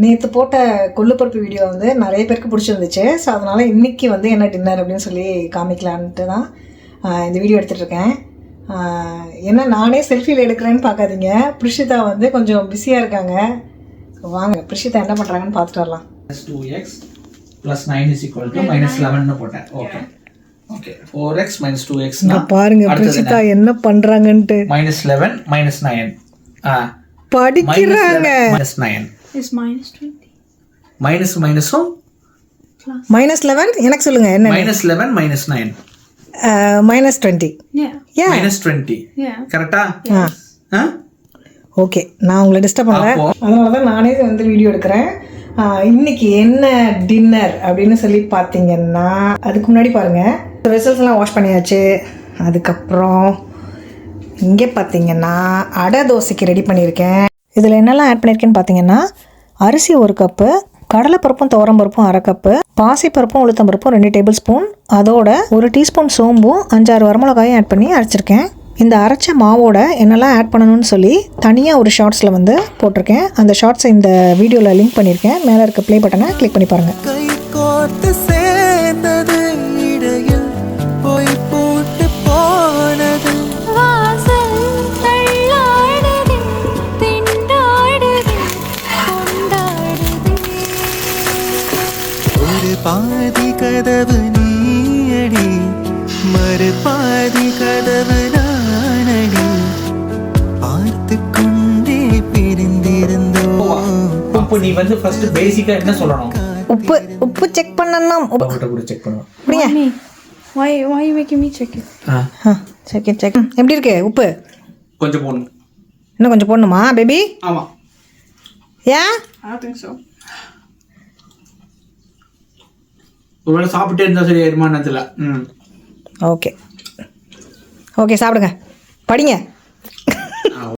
நேற்று போட்ட கொள்ளுப்பருப்பு வீடியோ வந்து நிறைய பேருக்கு பிடிச்சிருந்துச்சு. ஸோ அதனால் இன்றைக்கி வந்து என்ன டின்னர் அப்படின்னு சொல்லி காமிக்கலான்ட்டு தான் இந்த வீடியோ எடுத்துகிட்ருக்கேன். ஏன்னா நானே செல்ஃபியில் எடுக்கிறேன்னு பார்க்காதீங்க, பிரிஷிதா வந்து கொஞ்சம் பிஸியாக இருக்காங்க. வாங்க பிரிஷிதா என்ன பண்ணுறாங்கன்னு பார்த்துட்டு வரலாம். 2x plus 9 is equal to minus 11 போட்டேன். Okay okay 4x minus 2x னா பாருங்க பிரிஷிதா என்ன பண்ணுறாங்கன்ட்டு. minus 11 minus 9 படிக்கிறாங்க. minus 9 is minus 20. minus minusம் minus 11 எனக்கு சொல்லுங்க என்ன. minus 11 minus 9 minus 20. Yeah. minus 20. Yeah. கரெக்டா? ஓகே, நான் உங்களை டிஸ்டர்ப் பண்ணல, அதனால தான் நானே வந்து வீடியோ எடுக்கிறேன். இன்னைக்கு என்ன டின்னர் அப்படின்னு சொல்லி பார்த்தீங்கன்னா, அதுக்கு முன்னாடி பாருங்கள் வெசல்ஸ்லாம் வாஷ் பண்ணியாச்சு. அதுக்கப்புறம் இங்கே பார்த்தீங்கன்னா அடை தோசைக்கு ரெடி பண்ணியிருக்கேன். இதில் என்னெல்லாம் ஆட் பண்ணியிருக்கேன்னு பார்த்தீங்கன்னா, அரிசி 1 கப்பு, கடலைப்பருப்பும் துவரம்பருப்பும் 1/2 கப்பு, பாசிப்பருப்பும் உளுத்தம்பருப்பும் 2 டேபிள் ஸ்பூன், அதோட 1 டீஸ்பூன் சோம்பும் 5-6 வரமிளகாயும் ஆட் பண்ணி அரைச்சிருக்கேன். இந்த அரைச்ச மாவோட என்னெல்லாம் ஆட் பண்ணணும்னு சொல்லி தனியாக ஒரு ஷார்ட்ஸில் வந்து போட்டிருக்கேன். அந்த ஷார்ட்ஸை இந்த வீடியோவில் லிங்க் பண்ணியிருக்கேன். மேலே இருக்க ப்ளே பட்டனை கிளிக் பண்ணி பாருங்கள். பாதி கதவு நீயடி, மறு பாதி கதவு நானடி, பார்த்து கொண்டே பிரிந்திருந்தோம். உப்பு நீ வந்து ஃபர்ஸ்ட் பேசிக்கா என்ன சொல்லணும்? உப்பு செக் பண்ணணும். உப்பு கூட செக் பண்ணுவோம். Why? Why are you making me check it? Check எப்படி இருக்கு உப்பு? கொஞ்சம் போடணும். இன்னும் கொஞ்சம் போடணுமா பேபி? ஆமா. ஏன்? I don't think so. ஒருவேளை சாப்பிட்டே இருந்தா சரியாயிருமா தெரியல. ஓகே ஓகே, சாப்பிடுங்க, படிங்க.